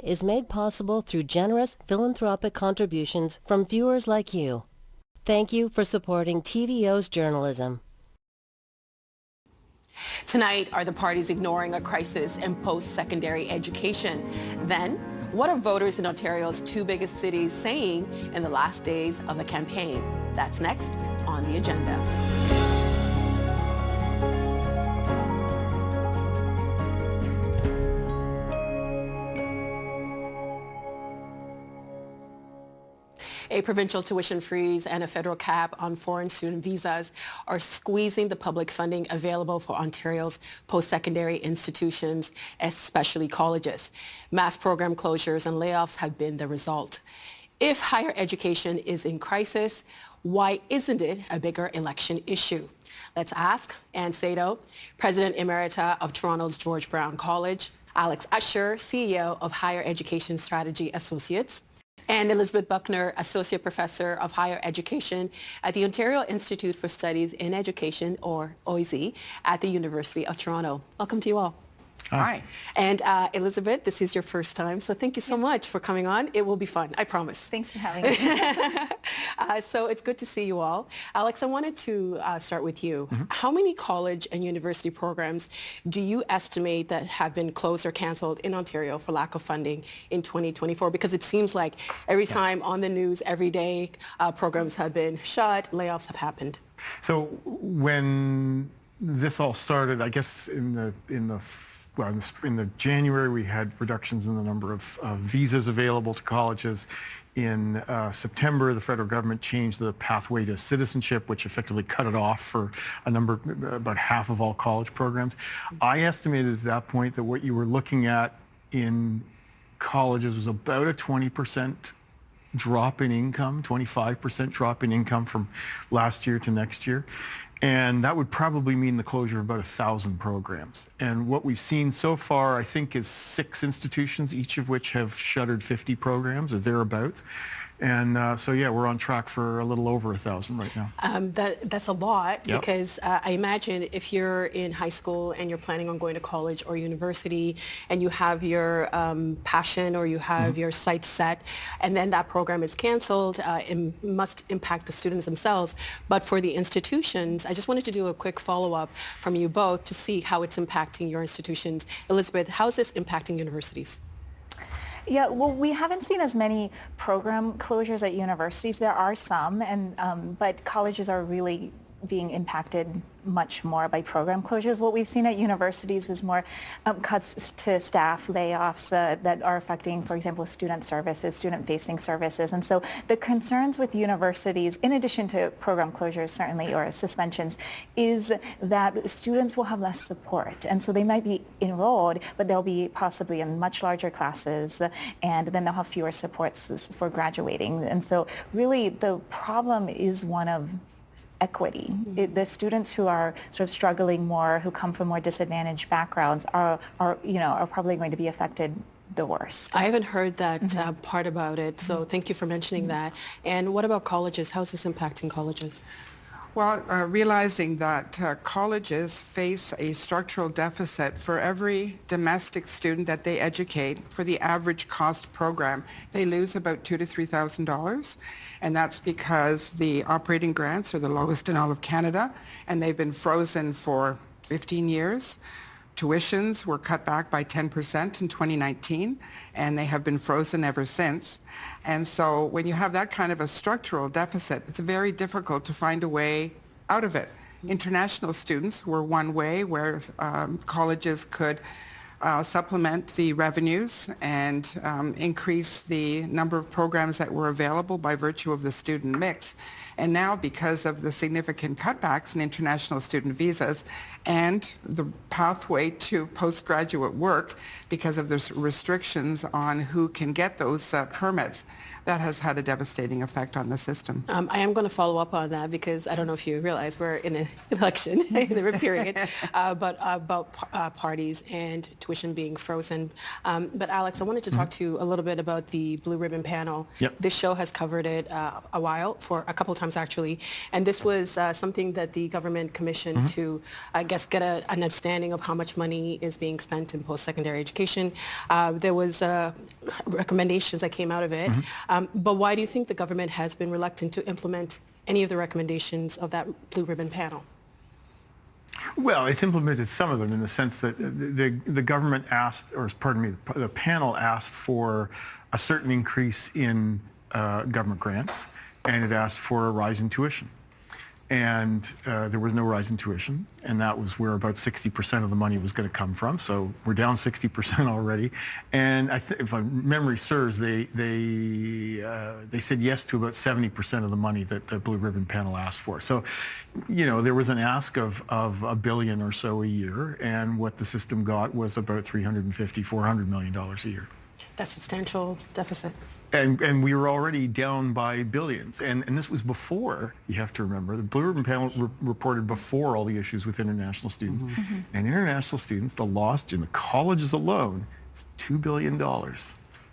is made possible through generous philanthropic contributions from viewers like you. Thank you for supporting TVO's journalism. Tonight, are the parties ignoring a crisis in post-secondary education? Then, what are voters in Ontario's two biggest cities saying in the last days of the campaign? That's next on the agenda. A provincial tuition freeze and a federal cap on foreign student visas are squeezing the public funding available for Ontario's post-secondary institutions, especially colleges. Mass program closures and layoffs have been the result. If higher education is in crisis, why isn't it a bigger election issue? Let's ask Ann Sato, President Emerita of Toronto's George Brown College, Alex Usher, CEO of Higher Education Strategy Associates, and Elizabeth Buckner, Associate Professor of Higher Education at the Ontario Institute for Studies in Education, or OISE, at the University of Toronto. Welcome to you all. Hi. And Elizabeth, this is your first time, so thank you so much for coming on. It will be fun, I promise. Thanks for having me. So it's good to see you all. Alex, I wanted to start with you. How many college and university programs do you estimate that have been closed or canceled in Ontario for lack of funding in 2024? Because it seems like every time on the news, every day, programs have been shut, layoffs have happened. So when this all started, I guess in the January, we had reductions in the number of visas available to colleges. In September, the federal government changed the pathway to citizenship, which effectively cut it off for about half of all college programs. I estimated at that point that what you were looking at in colleges was about a 20% drop in income, 25% drop in income from last year to next year. And that would probably mean the closure of about 1,000 programs. And what we've seen so far, I think, is 6 institutions, each of which have shuttered 50 programs or thereabouts. And so, yeah, we're on track for a little over 1,000 right now. That's a lot, because I imagine if you're in high school and you're planning on going to college or university and you have your passion or you have your sights set, and then that program is canceled, it must impact the students themselves. But for the institutions, I just wanted to do a quick follow-up from you both to see how it's impacting your institutions. Elizabeth, how is this impacting universities? Yeah, well, we haven't seen as many program closures at universities. There are some, but colleges are really being impacted much more by program closures. What we've seen at universities is more cuts to staff, layoffs that are affecting, for example, student services, student-facing services. And so the concerns with universities, in addition to program closures, certainly, or suspensions, is that students will have less support. And so they might be enrolled, but they'll be possibly in much larger classes, and then they'll have fewer supports for graduating. And so really the problem is one of equity. The students who are sort of struggling more, who come from more disadvantaged backgrounds, are probably going to be affected the worst. I haven't heard that part about it, so thank you for mentioning that. And what about colleges? How is this impacting colleges? Well, realizing that colleges face a structural deficit for every domestic student that they educate, for the average cost program, they lose about $2,000 to $3,000. And that's because the operating grants are the lowest in all of Canada, and they've been frozen for 15 years. Tuitions were cut back by 10% in 2019, and they have been frozen ever since. And so when you have that kind of a structural deficit, it's very difficult to find a way out of it. International students were one way where colleges could supplement the revenues and increase the number of programs that were available by virtue of the student mix. And now, because of the significant cutbacks in international student visas and the pathway to postgraduate work, because of the restrictions on who can get those permits, that has had a devastating effect on the system. I am going to follow up on that because I don't know if you realize we're in an election period, but about parties and tuition being frozen. But Alex, I wanted to talk to you a little bit about the Blue Ribbon Panel. Yep. This show has covered it for a couple of times actually, and this was something that the government commissioned to, I guess, get an understanding of how much money is being spent in post-secondary education. There was recommendations that came out of it, but why do you think the government has been reluctant to implement any of the recommendations of that Blue Ribbon Panel? Well, it's implemented some of them in the sense that the government asked, or pardon me, the panel asked for a certain increase in government grants, and it asked for a rise in tuition. And there was no rise in tuition, and that was where about 60% of the money was going to come from. So we're down 60% already. And if my memory serves, they said yes to about 70% of the money that the Blue Ribbon Panel asked for. So, there was an ask of $1 billion or so a year, and what the system got was about $350, $400 million a year. That's substantial deficit. And we were already down by billions. And this was before, you have to remember, the Blue Ribbon Panel reported before all the issues with international students. And international students, the loss in the colleges alone is $2 billion.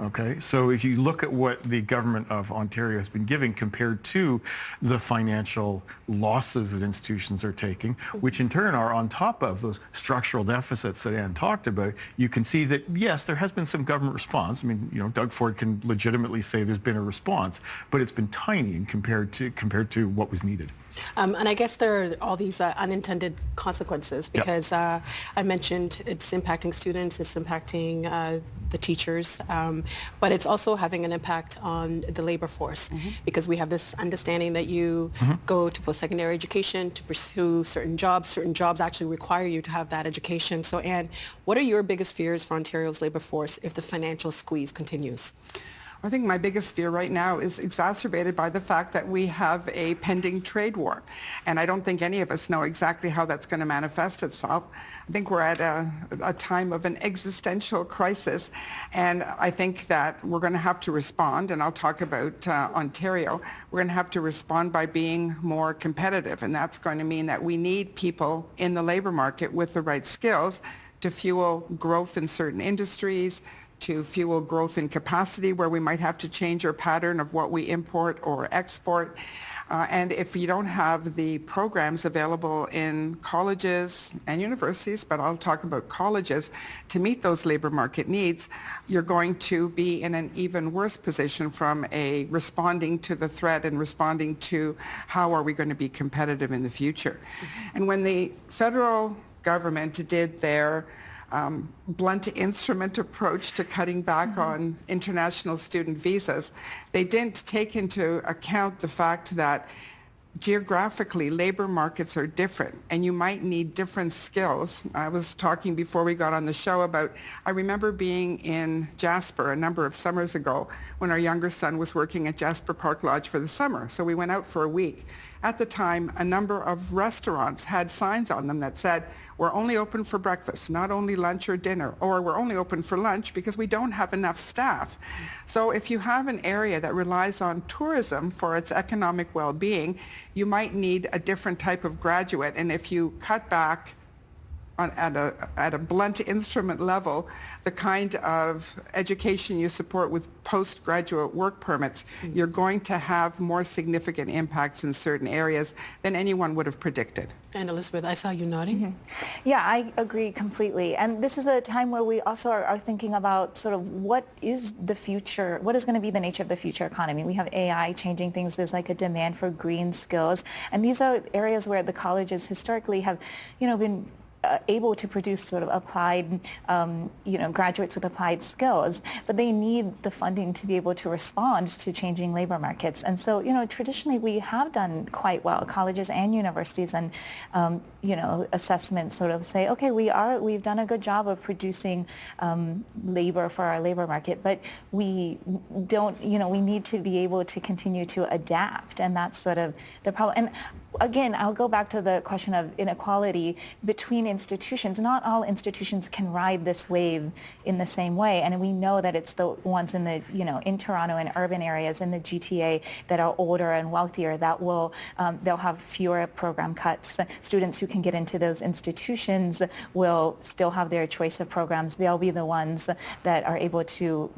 Okay, so if you look at what the government of Ontario has been giving compared to the financial losses that institutions are taking, which in turn are on top of those structural deficits that Anne talked about, you can see that, yes, there has been some government response. I mean, Doug Ford can legitimately say there's been a response, but it's been tiny compared to what was needed. And I guess there are all these unintended consequences because I mentioned it's impacting students, it's impacting the teachers, but it's also having an impact on the labor force because we have this understanding that you go to post-secondary education to pursue certain jobs. Certain jobs actually require you to have that education. So Anne, what are your biggest fears for Ontario's labor force if the financial squeeze continues? I think my biggest fear right now is exacerbated by the fact that we have a pending trade war. And I don't think any of us know exactly how that's going to manifest itself. I think we're at a time of an existential crisis. And I think that we're going to have to respond, and I'll talk about Ontario. We're going to have to respond by being more competitive. And that's going to mean that we need people in the labor market with the right skills to fuel growth in certain industries, to fuel growth in capacity where we might have to change our pattern of what we import or export. And if you don't have the programs available in colleges and universities, but I'll talk about colleges, to meet those labor market needs, you're going to be in an even worse position from a responding to the threat and responding to how are we going to be competitive in the future. And when the federal government did their blunt instrument approach to cutting back on international student visas, they didn't take into account the fact that geographically, labor markets are different, and you might need different skills. I was talking before we got on the show about, I remember being in Jasper a number of summers ago when our younger son was working at Jasper Park Lodge for the summer. So we went out for a week. At the time, a number of restaurants had signs on them that said, we're only open for breakfast, not only lunch or dinner, or we're only open for lunch because we don't have enough staff. So if you have an area that relies on tourism for its economic well-being, you might need a different type of graduate. And if you cut back at a blunt instrument level, the kind of education you support with postgraduate work permits, you're going to have more significant impacts in certain areas than anyone would have predicted. And Elizabeth, I saw you nodding. Yeah, I agree completely. And this is a time where we also are thinking about sort of what is the future, what is going to be the nature of the future economy. We have AI changing things. There's like a demand for green skills. And these are areas where the colleges historically have, been able to produce sort of applied, graduates with applied skills, but they need the funding to be able to respond to changing labor markets. And so, traditionally we have done quite well, colleges and universities, and, assessments sort of say, okay, we've done a good job of producing labor for our labor market, but we don't, we need to be able to continue to adapt, and that's sort of the problem. And again, I'll go back to the question of inequality between institutions. Not all institutions can ride this wave in the same way, and we know that it's the ones in the, in Toronto and urban areas in the GTA that are older and wealthier that will, they'll have fewer program cuts. Students who can get into those institutions will still have their choice of programs. They'll be the ones that are able to,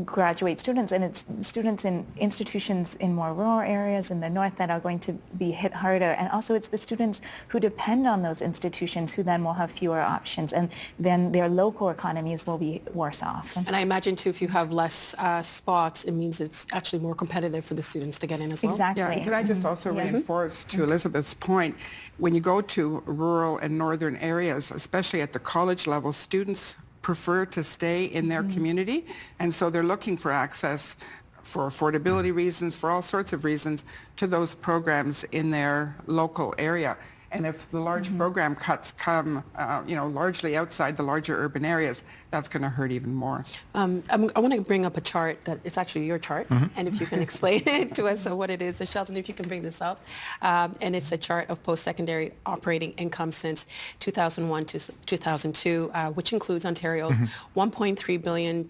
graduate students, and it's students in institutions in more rural areas in the north that are going to be hit harder. And also it's the students who depend on those institutions who then will have fewer options, and then their local economies will be worse off. And I imagine too, if you have less spots, it means it's actually more competitive for the students to get in as well. Exactly. Yeah, and can I just also reinforce to Elizabeth's point, when you go to rural and northern areas, especially at the college level, students prefer to stay in their community, and so they're looking for access for affordability reasons, for all sorts of reasons, to those programs in their local area. And if the large program cuts come, largely outside the larger urban areas, that's going to hurt even more. I want to bring up a chart that it's actually your chart, and if you can explain it to us, so what it is. So Shelton, if you can bring this up. And it's a chart of post-secondary operating income since 2001 to 2002, which includes Ontario's $1.3 billion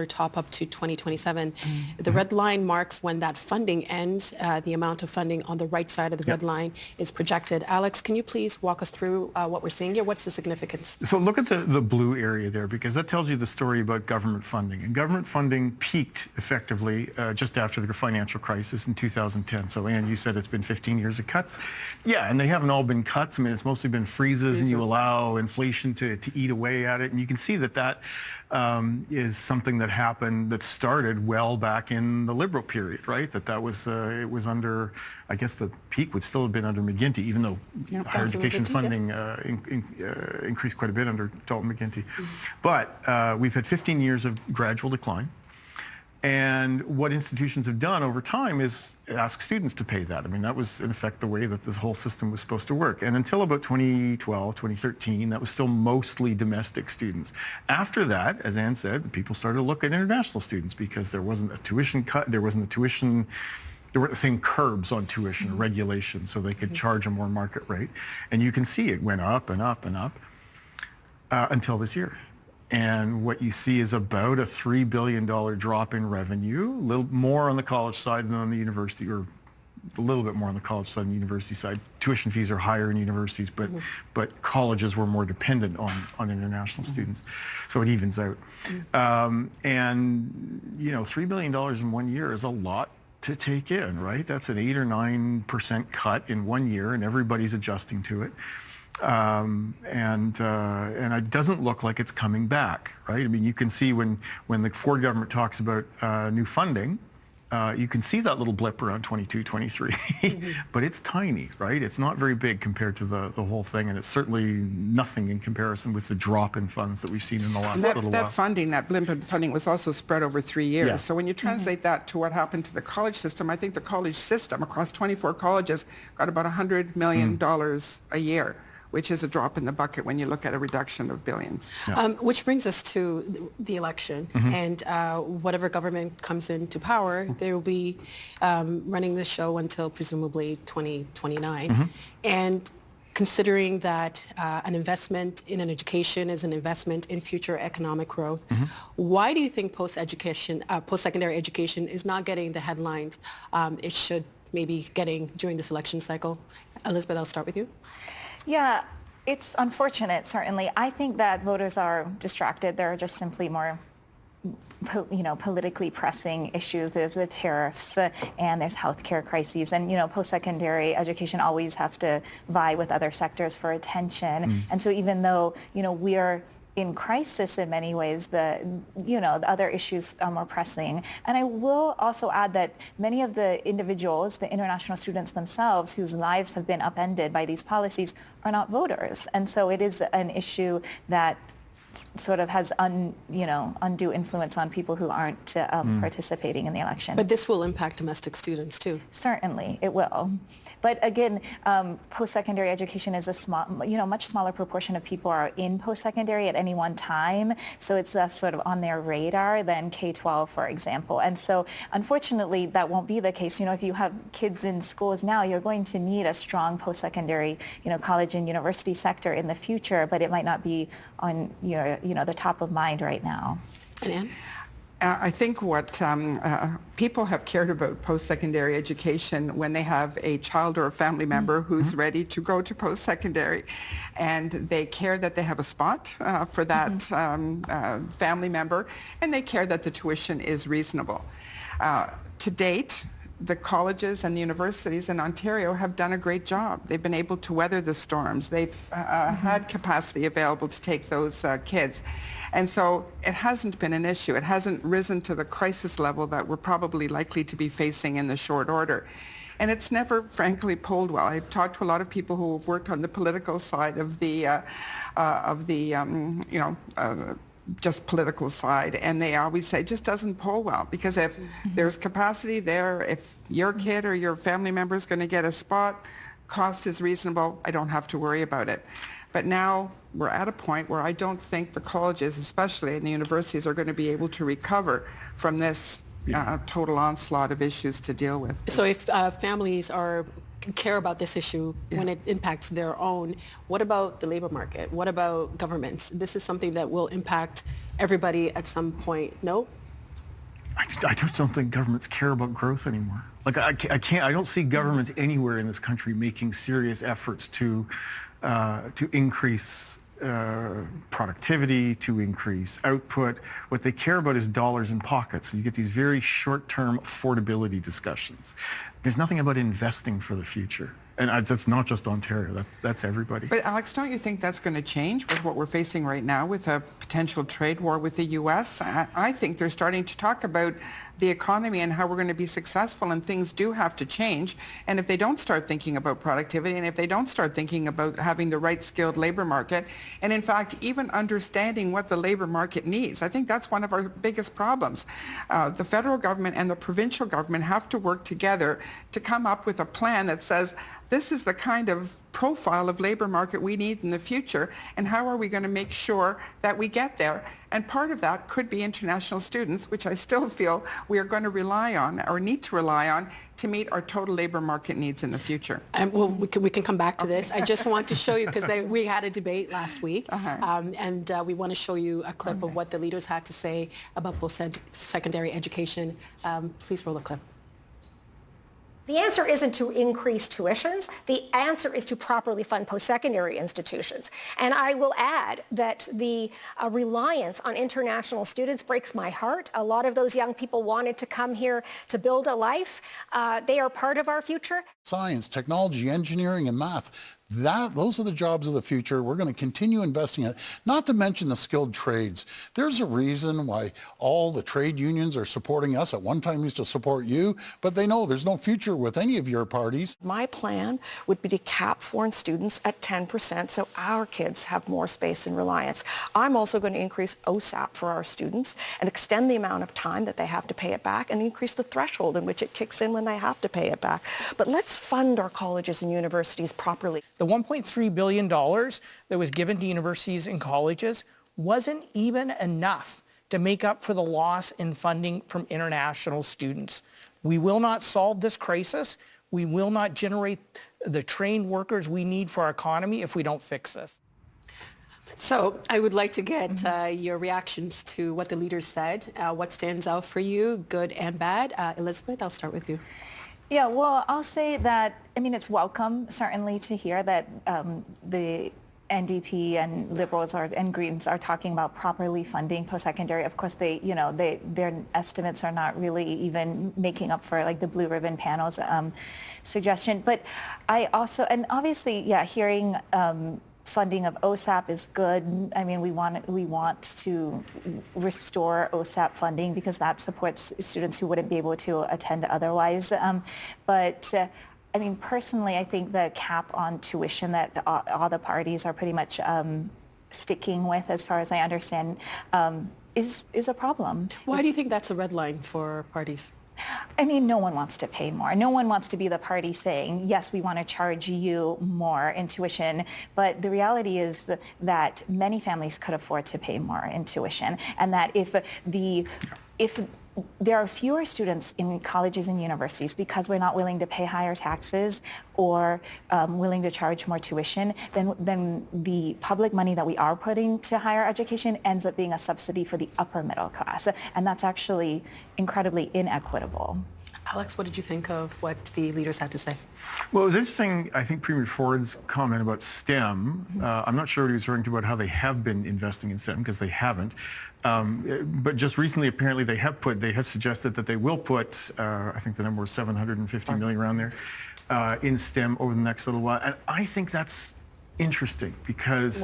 top up to 2027. The red line marks when that funding ends. The amount of funding on the right side of the red line is projected. Alex, can you please walk us through what we're seeing here? What's the significance? So look at the blue area there, because that tells you the story about government funding. And government funding peaked effectively just after the financial crisis in 2010. So Anne, you said it's been 15 years of cuts. Yeah, and they haven't all been cuts. I mean, it's mostly been freezes. And you allow inflation to eat away at it. And you can see that is something that happened, that started well back in the Liberal period, right? That was, it was under, I guess the peak would still have been under McGuinty, even though higher education funding increased quite a bit under Dalton McGuinty. But we've had 15 years of gradual decline. And what institutions have done over time is ask students to pay that. I mean, that was in effect the way that this whole system was supposed to work. And until about 2012, 2013, that was still mostly domestic students. After that, as Anne said, people started to look at international students because there wasn't a tuition cut, there weren't the same curbs on tuition regulation, so they could charge a more market rate. And you can see it went up and up and up until this year. And what you see is about a $3 billion drop in revenue, a little more on the college side than on the university, or a little bit more on the college side than the university side. Tuition fees are higher in universities, but colleges were more dependent on international students. So it evens out. And, $3 billion in 1 year is a lot to take in, right? That's an 8 or 9% cut in 1 year, and everybody's adjusting to it. And it doesn't look like it's coming back, right? I mean, you can see when the Ford government talks about new funding, you can see that little blip around 22, 23, but it's tiny, right? It's not very big compared to the whole thing, and it's certainly nothing in comparison with the drop in funds that we've seen in the last little while. That funding, that blimp in funding, was also spread over 3 years. Yeah. So when you translate that to what happened to the college system, I think the college system across 24 colleges got about $100 million a year, which is a drop in the bucket when you look at a reduction of billions. Yeah. Which brings us to the election. And whatever government comes into power, they will be running the show until presumably 2029. And considering that an investment in an education is an investment in future economic growth, why do you think post-secondary education is not getting the headlines it should maybe getting during this election cycle? Elizabeth, I'll start with you. Yeah, it's unfortunate, certainly. I think that voters are distracted. There are just simply more politically pressing issues. There's the tariffs and there's healthcare crises. And, post-secondary education always has to vie with other sectors for attention. And so even though, we are in crisis in many ways, the other issues are more pressing. And I will also add that many of the individuals, the international students themselves, whose lives have been upended by these policies, are not voters. And so it is an issue that sort of has undue influence on people who aren't participating in the election. But this will impact domestic students too. Certainly, it will. But again, post-secondary education is a small, much smaller proportion of people are in post-secondary at any one time. So it's sort of on their radar than K-12, for example. And so unfortunately, that won't be the case. If you have kids in schools now, you're going to need a strong post-secondary, college and university sector in the future, but it might not be on the top of mind right now. And Anne? I think what people have cared about post-secondary education when they have a child or a family member who's ready to go to post-secondary, and they care that they have a spot for that family member, and they care that the tuition is reasonable. To date, the colleges and the universities in Ontario have done a great job. They've been able to weather the storms. They've had capacity available to take those kids. And so it hasn't been an issue. It hasn't risen to the crisis level that we're probably likely to be facing in the short order. And it's never, frankly, polled well. I've talked to a lot of people who have worked on the political side of the just political side, and they always say it just doesn't poll well, because if there's capacity there, if your kid or your family member is going to get a spot, cost is reasonable, I don't have to worry about it. But now we're at a point where I don't think the colleges, especially and the universities, are going to be able to recover from this total onslaught of issues to deal with. So if families care about this issue when it impacts their own, what about the labor market? What about governments? This is something that will impact everybody at some point. No? I just don't think governments care about growth anymore. Like I don't see governments anywhere in this country making serious efforts to increase productivity, to increase output. What they care about is dollars in pockets. And you get these very short-term affordability discussions. There's nothing about investing for the future. And that's not just Ontario, that's everybody. But Alex, don't you think that's going to change with what we're facing right now with a potential trade war with the U.S.? I think they're starting to talk about the economy and how we're going to be successful, and things do have to change. And if they don't start thinking about productivity, and if they don't start thinking about having the right skilled labor market, and in fact, even understanding what the labor market needs, I think that's one of our biggest problems. The federal government and the provincial government have to work together to come up with a plan that says, this is the kind of profile of labor market we need in the future, and how are we going to make sure that we get there? And part of that could be international students, which I still feel we are going to rely on, or need to rely on, to meet our total labor market needs in the future. Well, we can come back to this. I just want to show you, because we had a debate last week, and we want to show you a clip of what the leaders had to say about post-secondary education. Please roll the clip. The answer isn't to increase tuitions. The answer is to properly fund post-secondary institutions. And I will add that the reliance on international students breaks my heart. A lot of those young people wanted to come here to build a life. They are part of our future. Science, technology, engineering, and math. Those are the jobs of the future. We're going to continue investing in it, not to mention the skilled trades. There's a reason why all the trade unions are supporting us. At one time used to support you, but they know there's no future with any of your parties. My plan would be to cap foreign students at 10% so our kids have more space and reliance. I'm also going to increase OSAP for our students and extend the amount of time that they have to pay it back, and increase the threshold in which it kicks in when they have to pay it back. But let's fund our colleges and universities properly. The $1.3 billion that was given to universities and colleges wasn't even enough to make up for the loss in funding from international students. We will not solve this crisis. We will not generate the trained workers we need for our economy if we don't fix this. So I would like to get your reactions to what the leaders said. What stands out for you, good and bad? Elizabeth, I'll start with you. Yeah, well, I'll say that, it's welcome, certainly, to hear that the NDP and Liberals and Greens are talking about properly funding post-secondary. Of course, their estimates are not really even making up for the Blue Ribbon Panel's suggestion. But I also, and obviously, hearing funding of OSAP is good. We want to restore OSAP funding because that supports students who wouldn't be able to attend otherwise. Personally, I think the cap on tuition that all the parties are pretty much sticking with, as far as I understand, is a problem. Why do you think that's a red line for parties? I mean, no one wants to pay more. No one wants to be the party saying, yes, we want to charge you more in tuition. But the reality is that many families could afford to pay more in tuition. And that if there are fewer students in colleges and universities because we're not willing to pay higher taxes or willing to charge more tuition, then the public money that we are putting to higher education ends up being a subsidy for the upper middle class. And that's actually incredibly inequitable. Alex, what did you think of what the leaders had to say? Well, it was interesting, I think, Premier Ford's comment about STEM. I'm not sure what he was referring to about how they have been investing in STEM, because they haven't. But just recently, apparently, they have suggested that they will put, I think the number was 750 million around there, in STEM over the next little while. And I think that's interesting because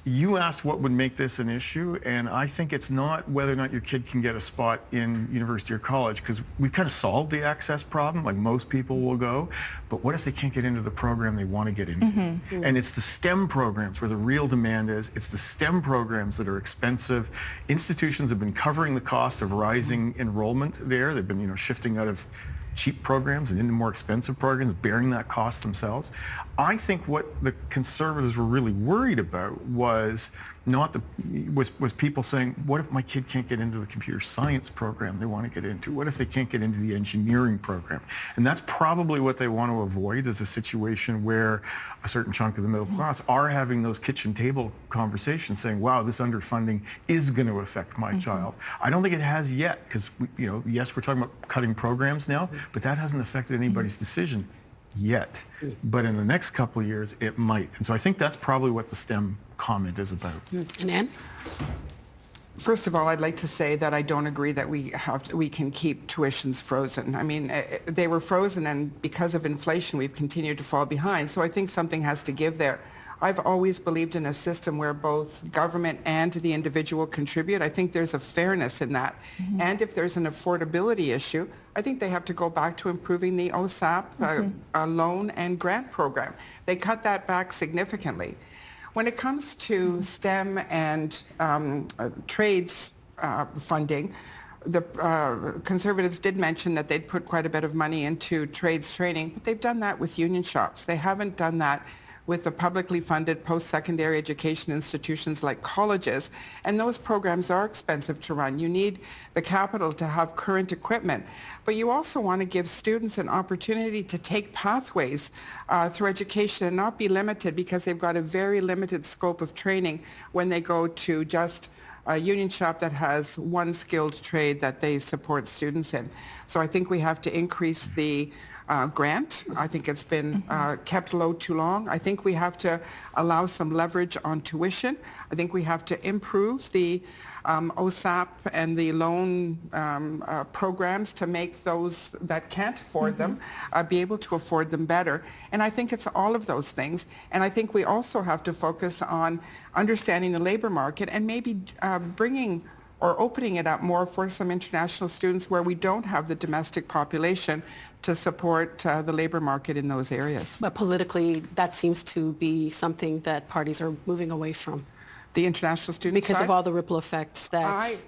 you asked what would make this an issue, and I think it's not whether or not your kid can get a spot in university or college, because we kind of solved the access problem, like most people will go, but what if they can't get into the program they want to get into? And it's the STEM programs where the real demand is. It's the STEM programs that are expensive. Institutions have been covering the cost of rising enrollment there. They've been, shifting out of cheap programs and into more expensive programs, bearing that cost themselves. I think what the Conservatives were really worried about was people saying, what if my kid can't get into the computer science program they want to get into? What if they can't get into the engineering program? And that's probably what they want to avoid, is a situation where a certain chunk of the middle class are having those kitchen table conversations saying, wow, this underfunding is going to affect my child. I don't think it has yet, because yes, we're talking about cutting programs now, but that hasn't affected anybody's decision yet. But in the next couple of years, it might. And so I think that's probably what the STEM comment is about. And Anne? First of all, I'd like to say that I don't agree that we can keep tuitions frozen. I mean, they were frozen, and because of inflation, we've continued to fall behind. So I think something has to give there. I've always believed in a system where both government and the individual contribute. I think there's a fairness in that. And if there's an affordability issue, I think they have to go back to improving the OSAP loan and grant program. They cut that back significantly. When it comes to STEM and trades funding, the Conservatives did mention that they'd put quite a bit of money into trades training, but they've done that with union shops. They haven't done that with the publicly funded post-secondary education institutions like colleges. And those programs are expensive to run. You need the capital to have current equipment. But you also want to give students an opportunity to take pathways through education and not be limited because they've got a very limited scope of training when they go to just a union shop that has one skilled trade that they support students in. So I think we have to increase the grant. I think it's been kept low too long. I think we have to allow some leverage on tuition. I think we have to improve the OSAP and the loan programs to make those that can't afford them be able to afford them better. And I think it's all of those things. And I think we also have to focus on understanding the labor market and maybe bringing or opening it up more for some international students where we don't have the domestic population to support the labor market in those areas. But politically, that seems to be something that parties are moving away from. The international students because side? of all the ripple effects that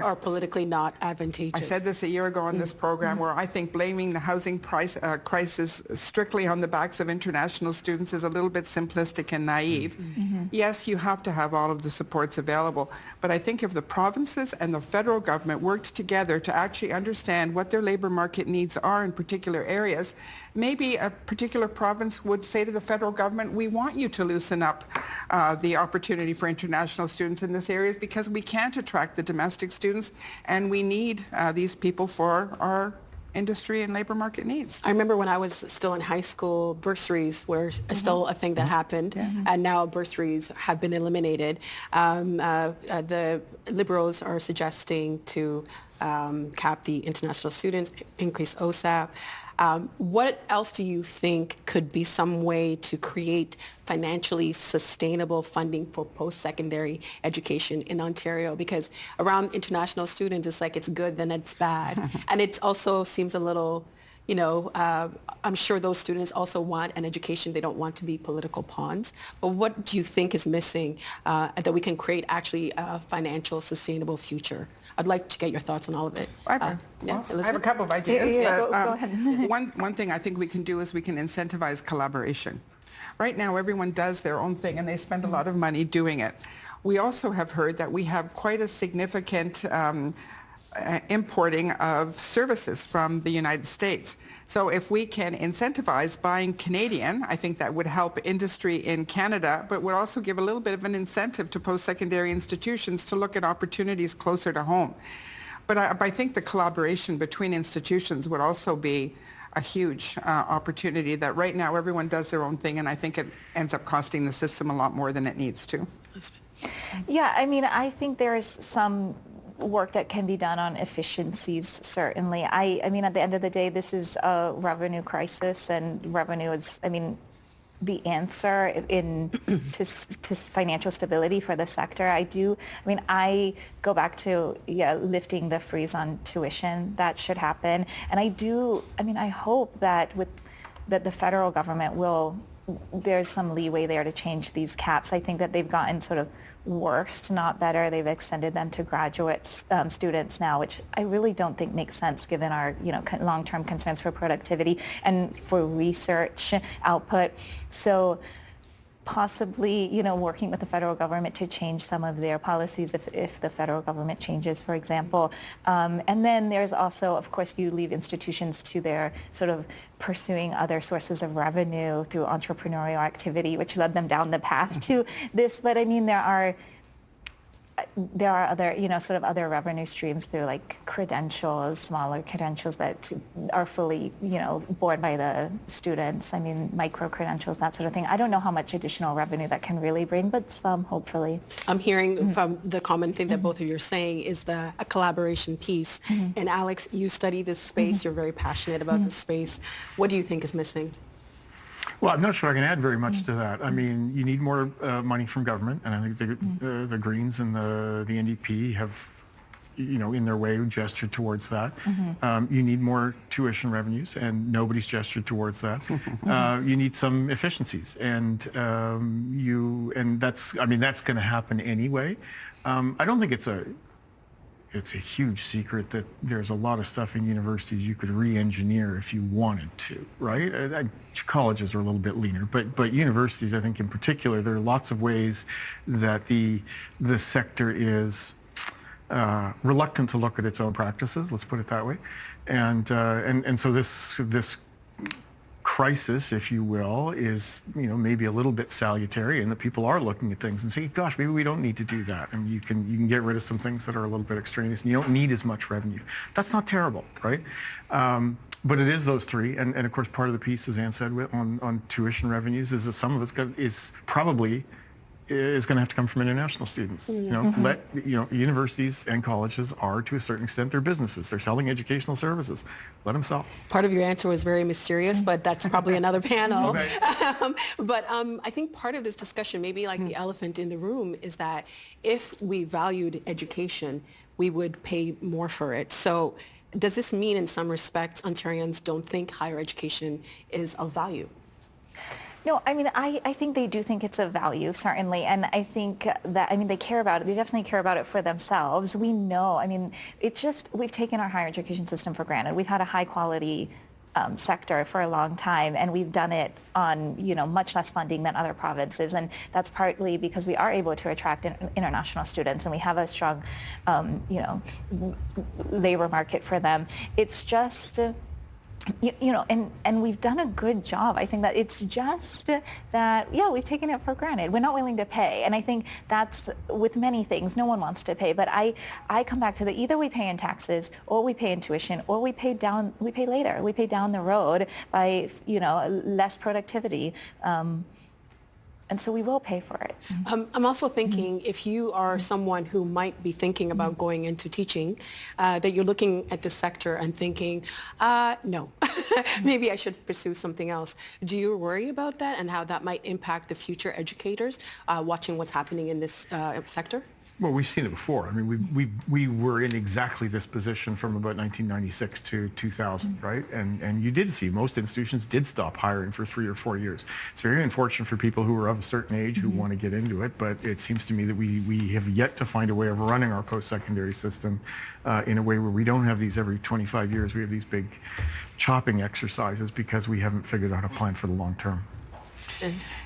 are politically not advantageous. I said this a year ago on this program where I think blaming the housing price crisis strictly on the backs of international students is a little bit simplistic and naive. Yes, you have to have all of the supports available, but I think if the provinces and the federal government worked together to actually understand what their labor market needs are in particular areas, maybe a particular province would say to the federal government, we want you to loosen up the opportunity for international students in this area because we can't attract the domestic students and we need these people for our industry and labor market needs. I remember when I was still in high school, bursaries were still a thing that happened, and now bursaries have been eliminated. The Liberals are suggesting to cap the international students, increase OSAP. What else do you think could be some way to create financially sustainable funding for post-secondary education in Ontario? Because around international students, it's like it's good, then it's bad. And it also seems a little, I'm sure those students also want an education. They don't want to be political pawns. But what do you think is missing that we can create actually a financial, sustainable future? I'd like to get your thoughts on all of it. I have a couple of ideas. Go ahead. One thing I think we can do is we can incentivize collaboration. Right now, everyone does their own thing, and they spend a lot of money doing it. We also have heard that we have quite a significant importing of services from the United States. So if we can incentivize buying Canadian, I think that would help industry in Canada, but would also give a little bit of an incentive to post-secondary institutions to look at opportunities closer to home. But I think the collaboration between institutions would also be a huge opportunity that right now everyone does their own thing, and I think it ends up costing the system a lot more than it needs to. Yeah, I mean, I think there is some work that can be done on efficiencies, certainly. I mean, at the end of the day, this is a revenue crisis, and revenue is, the answer to financial stability for the sector. I go back to lifting the freeze on tuition. That should happen. And I hope that that the federal government there's some leeway there to change these caps. I think that they've gotten sort of worse, not better. They've extended them to graduate students now, which I really don't think makes sense given our long-term concerns for productivity and for research output. So possibly, working with the federal government to change some of their policies if the federal government changes, for example. And then there's also, of course, you leave institutions to their sort of pursuing other sources of revenue through entrepreneurial activity, which led them down the path to this. But I mean, there are other, sort of other revenue streams through like credentials, smaller credentials that are fully, borne by the students. I mean, micro credentials, that sort of thing. I don't know how much additional revenue that can really bring, but some, hopefully. I'm hearing from the common thing that both of you are saying is a collaboration piece. And Alex, you study this space. You're very passionate about this space. What do you think is missing? Well, I'm not sure I can add very much to that. I mean, you need more money from government, and I think the Greens and the NDP have, in their way, gestured towards that. You need more tuition revenues, and nobody's gestured towards that. You need some efficiencies, and that's going to happen anyway. I don't think it's a huge secret that there's a lot of stuff in universities you could re-engineer if you wanted to, right? Colleges are a little bit leaner, but universities, I think in particular, there are lots of ways that the sector is reluctant to look at its own practices, let's put it that way. And so this crisis, if you will, is maybe a little bit salutary, and that people are looking at things and say, gosh, maybe we don't need to do that. I mean, you can get rid of some things that are a little bit extraneous, and you don't need as much revenue. That's not terrible, right? But it is those three, and of course part of the piece, as Anne said, on tuition revenues, is that some of it's is probably going to have to come from international students. Universities and colleges are, to a certain extent, they're businesses. They're selling educational services. Let them sell. Part of your answer was very mysterious, but that's probably another panel. Okay. But I think part of this discussion, maybe like the elephant in the room, is that if we valued education, we would pay more for it. So does this mean in some respects Ontarians don't think higher education is of value? No, I mean, I think they do think it's a value, certainly. And I think that, they care about it. They definitely care about it for themselves. We know, we've taken our higher education system for granted. We've had a high quality sector for a long time, and we've done it on, much less funding than other provinces. And that's partly because we are able to attract international students, and we have a strong, labor market for them. It's just... and we've done a good job. I think that it's just that, we've taken it for granted. We're not willing to pay. And I think that's with many things. No one wants to pay. But I come back to either we pay in taxes, or we pay in tuition, or we pay later. We pay down the road by, less productivity. And so we will pay for it. I'm also thinking if you are someone who might be thinking about going into teaching, that you're looking at the sector and thinking, no, maybe I should pursue something else. Do you worry about that and how that might impact the future educators watching what's happening in this sector? Well, we've seen it before. I mean, we were in exactly this position from about 1996 to 2000, right? And you did see most institutions did stop hiring for 3 or 4 years. It's very unfortunate for people who are of a certain age who want to get into it, but it seems to me that we have yet to find a way of running our post-secondary system in a way where we don't have these every 25 years. We have these big chopping exercises because we haven't figured out a plan for the long term.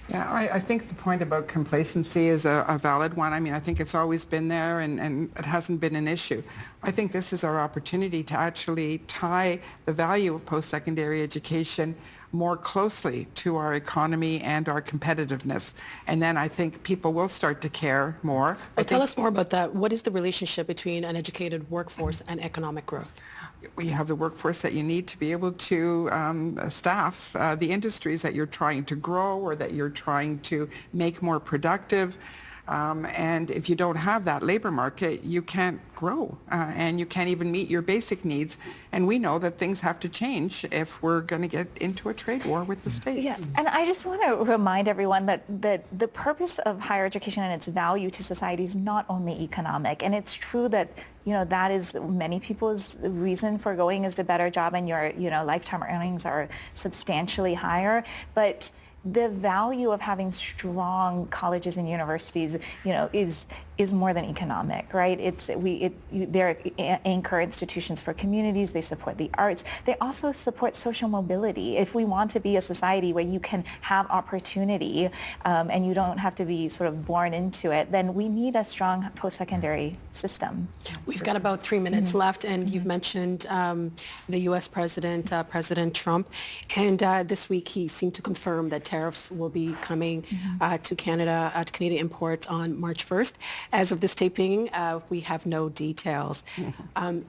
Yeah, I think the point about complacency is a valid one. I mean, I think it's always been there and it hasn't been an issue. I think this is our opportunity to actually tie the value of post-secondary education more closely to our economy and our competitiveness. And then I think people will start to care more. Well, tell us more about that. What is the relationship between an educated workforce and economic growth? You have the workforce that you need to be able to staff the industries that you're trying to grow or that you're trying to make more productive. And if you don't have that labor market, you can't grow and you can't even meet your basic needs. And we know that things have to change if we're going to get into a trade war with the States. Yeah, and I just want to remind everyone that the purpose of higher education and its value to society is not only economic. And it's true that that is many people's reason for going is to better job and your lifetime earnings are substantially higher. But the value of having strong colleges and universities, is more than economic, right? They're anchor institutions for communities. They support the arts. They also support social mobility. If we want to be a society where you can have opportunity and you don't have to be sort of born into it, then we need a strong post-secondary system. We've got about 3 minutes left, and you've mentioned the U.S. President, President Trump, and this week he seemed to confirm that tariffs will be coming to Canada, to Canadian imports on March 1st. As of this taping, we have no details.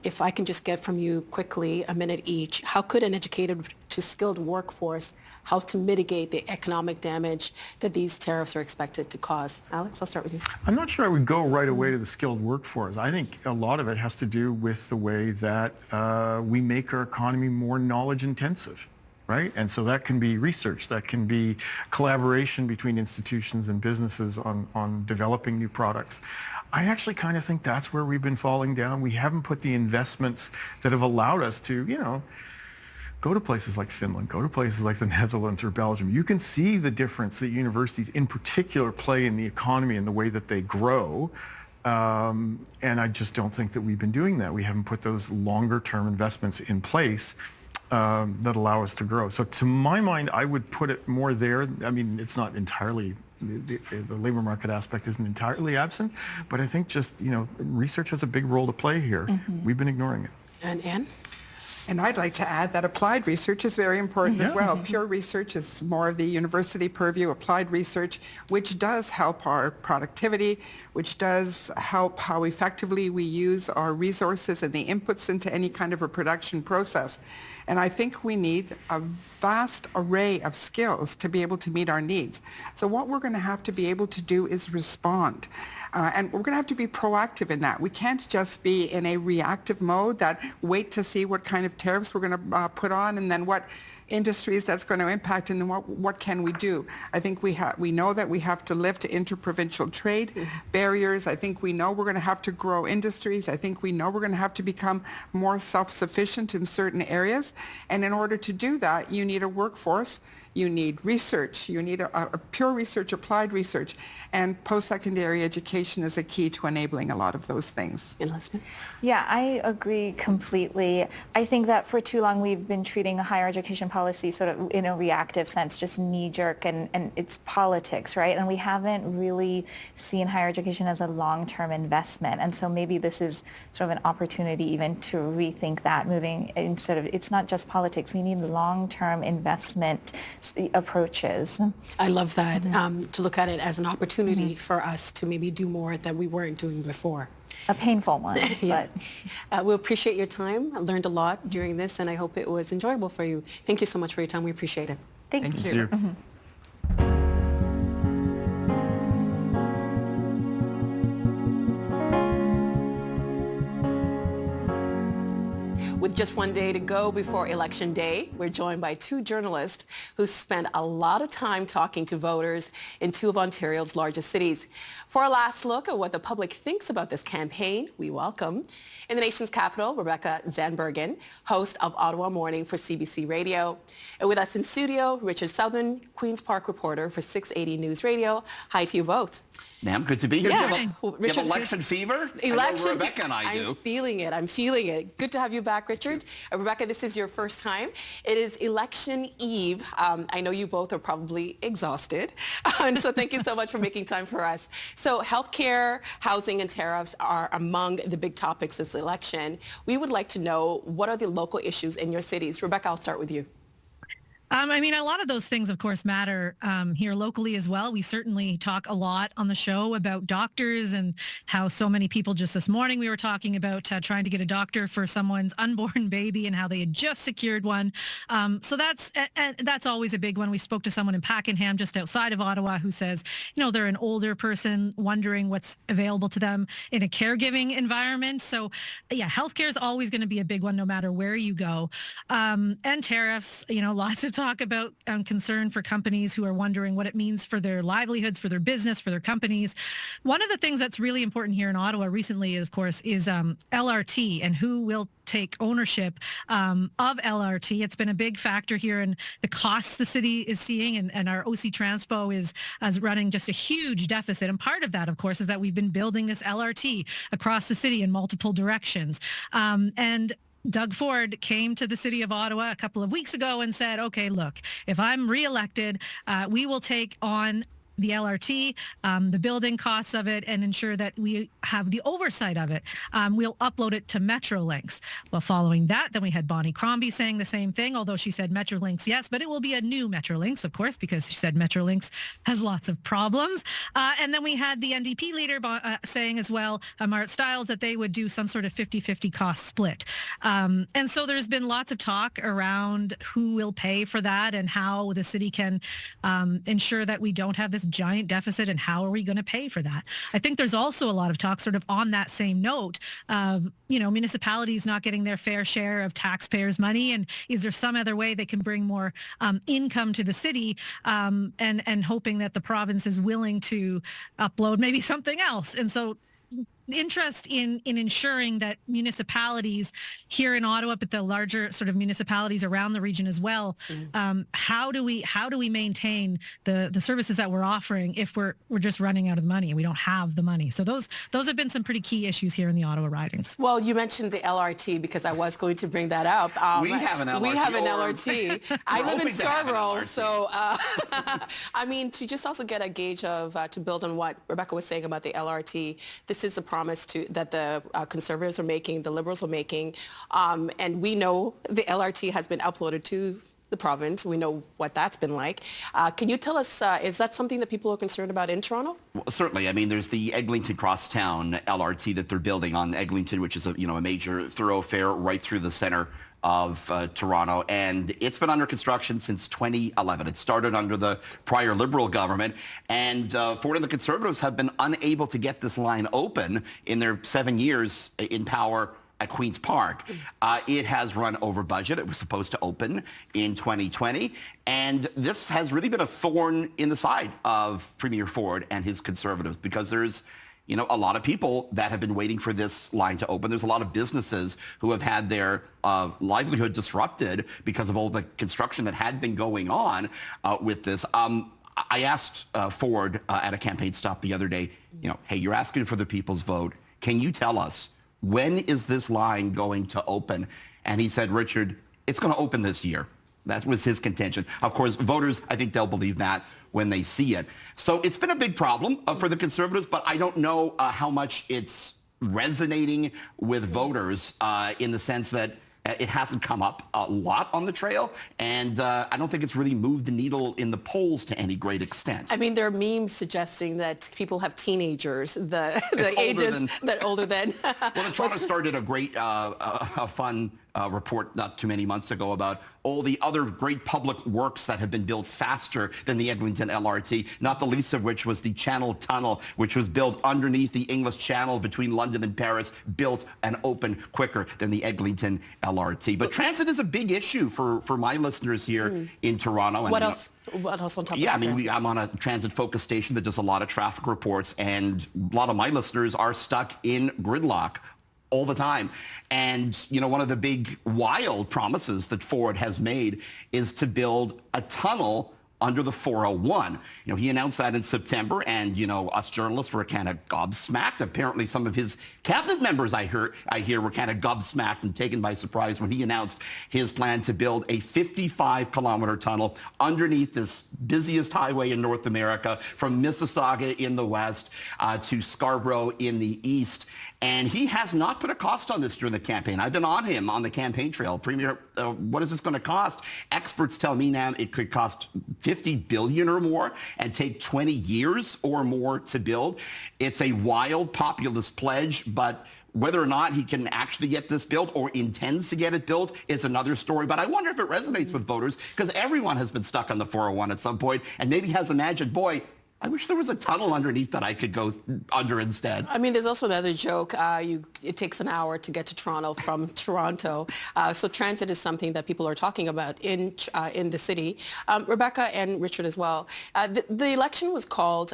If I can just get from you quickly, a minute each, how could an educated to skilled workforce, how to mitigate the economic damage that these tariffs are expected to cause? Alex, I'll start with you. I'm not sure I would go right away to the skilled workforce. I think a lot of it has to do with the way that we make our economy more knowledge intensive. Right? And so that can be research, that can be collaboration between institutions and businesses on developing new products. I actually kind of think that's where we've been falling down. We haven't put the investments that have allowed us to, go to places like Finland, go to places like the Netherlands or Belgium. You can see the difference that universities in particular play in the economy and the way that they grow. And I just don't think that we've been doing that. We haven't put those longer term investments in place that allow us to grow. So to my mind, I would put it more there. I mean, it's not entirely, the labor market aspect isn't entirely absent, but I think just, research has a big role to play here. We've been ignoring it. And Anne? And I'd like to add that applied research is very important as well. Pure research is more of the university purview. Applied research, which does help our productivity, which does help how effectively we use our resources and the inputs into any kind of a production process. And I think we need a vast array of skills to be able to meet our needs. So what we're going to have to be able to do is respond. And we're going to have to be proactive in that. We can't just be in a reactive mode that wait to see what kind of tariffs we're going to put on and then what industries that's going to impact and then what can we do. I think we know that we have to lift interprovincial trade barriers. I think we know we're going to have to grow industries. I think we know we're going to have to become more self-sufficient in certain areas. And in order to do that, you need a workforce. You need research. You need a pure research, applied research. And post-secondary education is a key to enabling a lot of those things. Elizabeth? Yeah, I agree completely. I think that for too long we've been treating a higher education policy sort of in a reactive sense, just knee-jerk, and it's politics, right? And we haven't really seen higher education as a long-term investment. And so maybe this is sort of an opportunity even to rethink that, moving instead of, it's not just politics, we need long-term investment approaches. I love that, to look at it as an opportunity for us to maybe do more that we weren't doing before. A painful one, Yeah. but... We appreciate your time. I learned a lot during this, and I hope it was enjoyable for you. Thank you so much for your time. We appreciate it. Thank you. With just one day to go before Election Day, we're joined by two journalists who spent a lot of time talking to voters in two of Ontario's largest cities. For our last look at what the public thinks about this campaign, we welcome, in the nation's capital, Rebecca Zandbergen, host of Ottawa Morning for CBC Radio. And with us in studio, Richard Southern, Queen's Park reporter for 680 News Radio. Hi to you both. Ma'am, good to be here. Yeah. Do you have election fever? Election Rebecca and I do. I'm feeling it. Good to have you back, Richard. Rebecca, this is your first time. It is election eve. I know you both are probably exhausted. And so thank you so much for making time for us. So healthcare, housing, and tariffs are among the big topics this election. We would like to know, what are the local issues in your cities? Rebecca, I'll start with you. I mean, a lot of those things, of course, matter here locally as well. We certainly talk a lot on the show about doctors and how so many people, just this morning, we were talking about trying to get a doctor for someone's unborn baby and how they had just secured one. So that's always a big one. We spoke to someone in Paikin, just outside of Ottawa, who says, they're an older person wondering what's available to them in a caregiving environment. So, yeah, healthcare is always going to be a big one no matter where you go. And tariffs, lots of talk about concern for companies who are wondering what it means for their livelihoods, for their business, for their companies. One of the things that's really important here in Ottawa recently, of course, is LRT and who will take ownership of LRT. It's been a big factor here in the costs the city is seeing, and our OC Transpo is running just a huge deficit. And part of that, of course, is that we've been building this LRT across the city in multiple directions. And Doug Ford came to the city of Ottawa a couple of weeks ago and said, okay, look, if I'm reelected, we will take on the LRT, the building costs of it, and ensure that we have the oversight of it. We'll upload it to Metrolinx. Well, following that, then we had Bonnie Crombie saying the same thing, although she said Metrolinx, yes, but it will be a new Metrolinx, of course, because she said Metrolinx has lots of problems. And then we had the NDP leader saying as well, Marit Stiles, that they would do some sort of 50-50 cost split. And so there's been lots of talk around who will pay for that and how the city can ensure that we don't have this giant deficit, and how are we going to pay for that? I think there's also a lot of talk sort of on that same note of, municipalities not getting their fair share of taxpayers' money, and is there some other way they can bring more income to the city, and hoping that the province is willing to upload maybe something else. And so interest in ensuring that municipalities here in Ottawa, but the larger sort of municipalities around the region as well, how do we maintain the services that we're offering if we're just running out of money and we don't have the money? So those have been some pretty key issues here in the Ottawa ridings. Well, you mentioned the LRT because I was going to bring that up. We have an LRT. We have an LRT. I live in Scarborough, so I mean, to just also get a gauge of to build on what Rebecca was saying about the LRT, this is the promise that the Conservatives are making, the Liberals are making, and we know the LRT has been uploaded to the province. We know what that's been like. Can you tell us, is that something that people are concerned about in Toronto? Well, certainly. I mean, there's the Eglinton Crosstown LRT that they're building on Eglinton, which is a major thoroughfare right through the center of Toronto, and it's been under construction since 2011. It started under the prior Liberal government, and Ford and the Conservatives have been unable to get this line open in their 7 years in power at Queen's Park. It has run over budget. It was supposed to open in 2020, and this has really been a thorn in the side of Premier Ford and his Conservatives, because there's a lot of people that have been waiting for this line to open. There's a lot of businesses who have had their livelihood disrupted because of all the construction that had been going on with this. I asked Ford at a campaign stop the other day, hey, you're asking for the people's vote. Can you tell us, when is this line going to open? And he said, Richard, it's going to open this year. That was his contention. Of course, voters, I think they'll believe that when they see it. So it's been a big problem for the Conservatives, but I don't know how much it's resonating with voters in the sense that it hasn't come up a lot on the trail, and I don't think it's really moved the needle in the polls to any great extent. I mean, there are memes suggesting that people have teenagers, the ages that older than. Well, the Toronto Star did a great, fun report not too many months ago about all the other great public works that have been built faster than the Eglinton LRT, not the least of which was the Channel Tunnel, which was built underneath the English Channel between London and Paris, built and opened quicker than the Eglinton LRT. But transit is a big issue for my listeners here in Toronto. And, What else on top of that? I mean, I'm on a transit-focused station that does a lot of traffic reports, and a lot of my listeners are stuck in gridlock all the time. And, you know, one of the big wild promises that Ford has made is to build a tunnel under the 401. You know, he announced that in September, and, you know, us journalists were kind of gobsmacked. Apparently some of his cabinet members, I hear, were kind of gobsmacked and taken by surprise when he announced his plan to build a 55-kilometer tunnel underneath this busiest highway in North America, from Mississauga in the west to Scarborough in the east. And he has not put a cost on this during the campaign. I've been on him on the campaign trail. Premier, what is this going to cost? Experts tell me now it could cost $50 billion or more and take 20 years or more to build. It's a wild populist pledge, but whether or not he can actually get this built or intends to get it built is another story. But I wonder if it resonates with voters, because everyone has been stuck on the 401 at some point and maybe has imagined, boy, I wish there was a tunnel underneath that I could go under instead. I mean, there's also another joke. It takes an hour to get to Toronto from Toronto. So transit is something that people are talking about in the city. Rebecca and Richard as well. The election was called,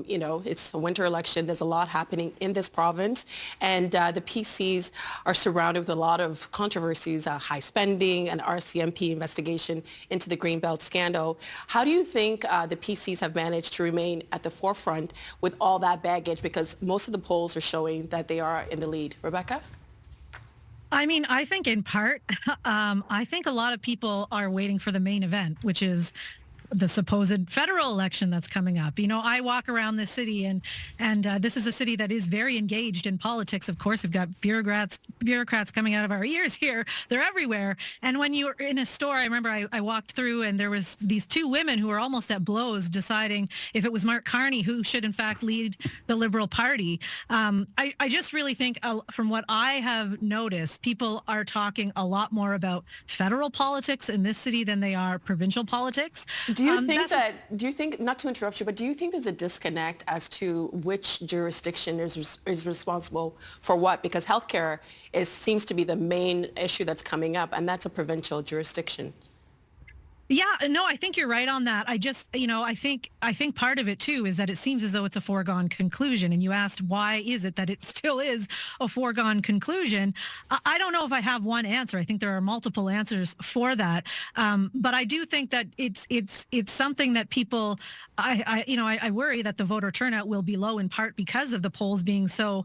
you know, it's a winter election. There's a lot happening in this province. And the PCs are surrounded with a lot of controversies, high spending, an RCMP investigation into the Greenbelt scandal. How do you think the PCs have managed to remain at the forefront with all that baggage, because most of the polls are showing that they are in the lead? Rebecca? I mean, I think in part, I think a lot of people are waiting for the main event, which is the supposed federal election that's coming up. You know, I walk around this city, and this is a city that is very engaged in politics. Of course, we've got bureaucrats coming out of our ears here. They're everywhere. And when you're in a store, I remember I walked through, and there was these two women who were almost at blows deciding if it was Mark Carney who should in fact lead the Liberal Party. I just really think, from what I have noticed, people are talking a lot more about federal politics in this city than they are provincial politics. Do you think, not to interrupt you, but do you think there's a disconnect as to which jurisdiction is responsible for what? Because healthcare seems to be the main issue that's coming up, and that's a provincial jurisdiction. Yeah, no, I think you're right on that. I just, you know, I think part of it too is that it seems as though it's a foregone conclusion. And you asked, why is it that it still is a foregone conclusion? I don't know if I have one answer. I think there are multiple answers for that. But I do think that it's something that people, I worry that the voter turnout will be low in part because of the polls being so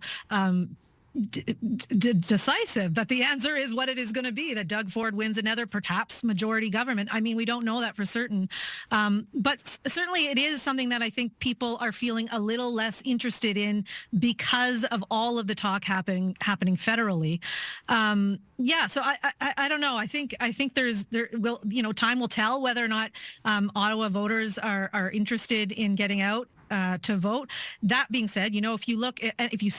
decisive, that the answer is what it is going to be, that Doug Ford wins another perhaps majority government. I mean, we don't know that for certain. But certainly it is something that I think people are feeling a little less interested in because of all of the talk happening federally. Yeah, so I don't know. I think time will tell whether or not Ottawa voters are interested in getting out to vote. That being said, you know, if you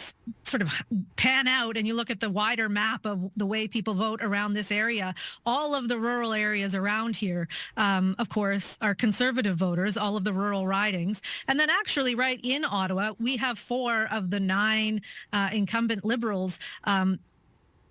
sort of pan out and you look at the wider map of the way people vote around this area, all of the rural areas around here, of course, are Conservative voters, all of the rural ridings. And then actually right in Ottawa, we have 4 of the 9 incumbent Liberals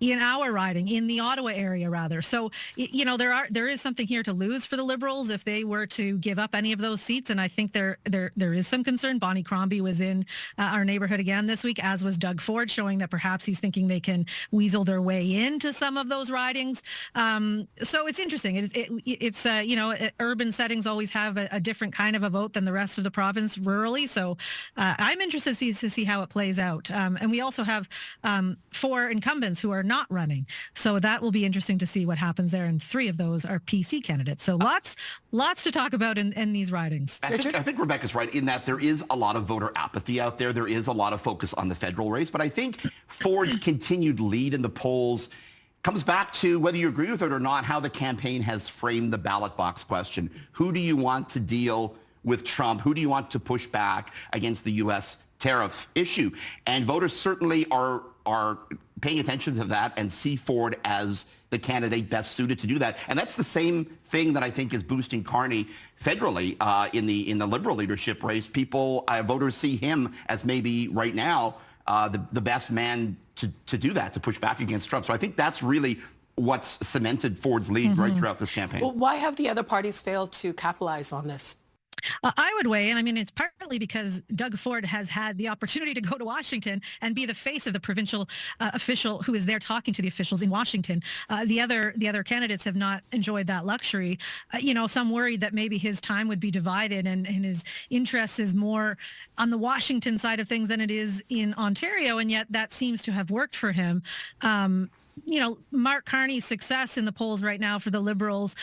in our riding, in the Ottawa area rather. So, you know, there is something here to lose for the Liberals if they were to give up any of those seats. And I think there is some concern. Bonnie Crombie was in our neighborhood again this week, as was Doug Ford, showing that perhaps he's thinking they can weasel their way into some of those ridings. So it's interesting. It's you know, urban settings always have a different kind of a vote than the rest of the province rurally. So I'm interested to see how it plays out. And we also have 4 incumbents who are not running. So that will be interesting to see what happens there. And 3 of those are PC candidates. So lots to talk about in these ridings. I think Rebecca's right in that there is a lot of voter apathy out there. There is a lot of focus on the federal race. But I think Ford's continued lead in the polls comes back to, whether you agree with it or not, how the campaign has framed the ballot box question. Who do you want to deal with Trump? Who do you want to push back against the U.S. tariff issue? And voters certainly are are paying attention to that and see Ford as the candidate best suited to do that. And that's the same thing that I think is boosting Carney federally in the Liberal leadership race. Voters see him as maybe right now the best man to do that, to push back against Trump. So I think that's really what's cemented Ford's lead right throughout this campaign. Well, why have the other parties failed to capitalize on this? I would weigh in. I mean, it's partly because Doug Ford has had the opportunity to go to Washington and be the face of the provincial official who is there talking to the officials in Washington. The other candidates have not enjoyed that luxury. Some worried that maybe his time would be divided and his interest is more on the Washington side of things than it is in Ontario, and yet that seems to have worked for him. Mark Carney's success in the polls right now for the Liberals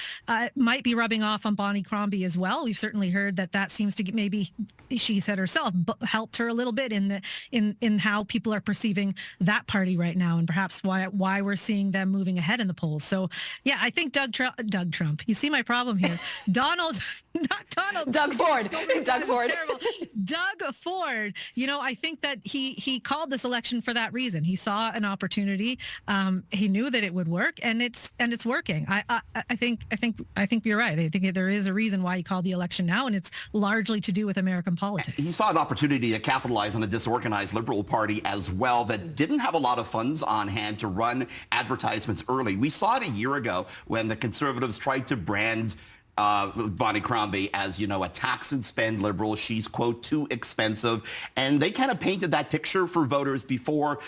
might be rubbing off on Bonnie Crombie as well. We've certainly heard that seems to maybe, she said herself, helped her a little bit in how people are perceiving that party right now, and perhaps why we're seeing them moving ahead in the polls. So, yeah, I think Doug Trump. You see my problem here. Doug Ford. Doug Ford. Doug Ford. I think that he called this election for that reason. He saw an opportunity. He knew that it would work, and it's working. I think you're right. I think there is a reason why he called the election now, and it's largely to do with American politics. He saw an opportunity to capitalize on a disorganized Liberal Party as well that didn't have a lot of funds on hand to run advertisements early. We saw it a year ago when the Conservatives tried to brand Bonnie Crombie as, a tax and spend Liberal. She's, quote, too expensive. And they kind of painted that picture for voters before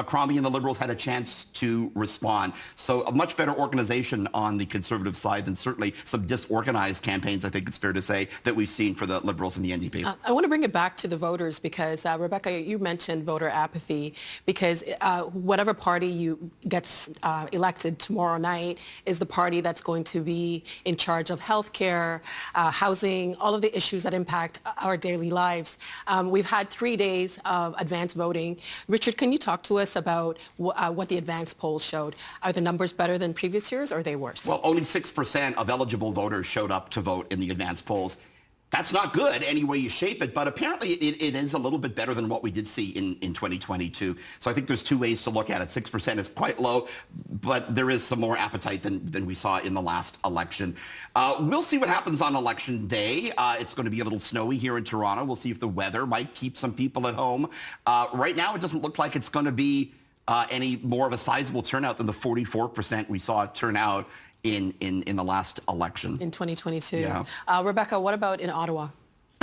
Crombie and the Liberals had a chance to respond. So a much better organization on the Conservative side than certainly some disorganized campaigns, I think it's fair to say, that we've seen for the Liberals and the NDP. I want to bring it back to the voters because, Rebecca, you mentioned voter apathy because whatever party gets elected tomorrow night is the party that's going to be in charge of healthcare, housing, all of the issues that impact our daily lives. We've had 3 days of advance voting. Richard, can you talk to us about what the advance polls showed? Are the numbers better than previous years or are they worse? Well, only 6% of eligible voters showed up to vote in the advance polls. That's not good any way you shape it, but apparently it is a little bit better than what we did see in 2022. So I think there's two ways to look at it. 6% is quite low, but there is some more appetite than we saw in the last election. We'll see what happens on election day. It's going to be a little snowy here in Toronto. We'll see if the weather might keep some people at home. Right now, it doesn't look like it's going to be any more of a sizable turnout than the 44% we saw turn out in the last election. In 2022. Yeah. Rebecca, what about in Ottawa?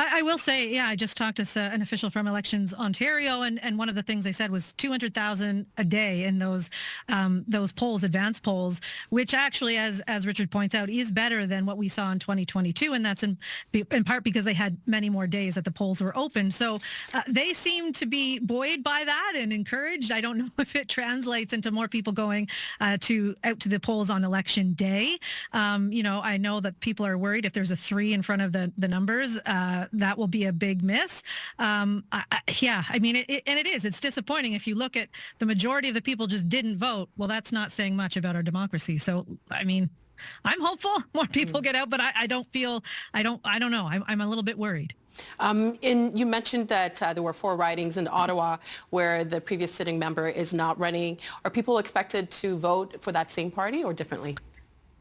I will say, yeah, I just talked to an official from Elections Ontario, and one of the things they said was 200,000 a day in those polls, advanced polls, which actually, as Richard points out, is better than what we saw in 2022, and that's in part because they had many more days that the polls were open. So they seem to be buoyed by that and encouraged. I don't know if it translates into more people going out to the polls on election day. I know that people are worried if there's a 3 in front of the numbers. That will be a big miss. It's disappointing. If you look at the majority of the people just didn't vote, well, that's not saying much about our democracy. So, I'm hopeful more people get out, but I don't know. I'm a little bit worried. You mentioned that there were 4 ridings in Ottawa where the previous sitting member is not running. Are people expected to vote for that same party or differently?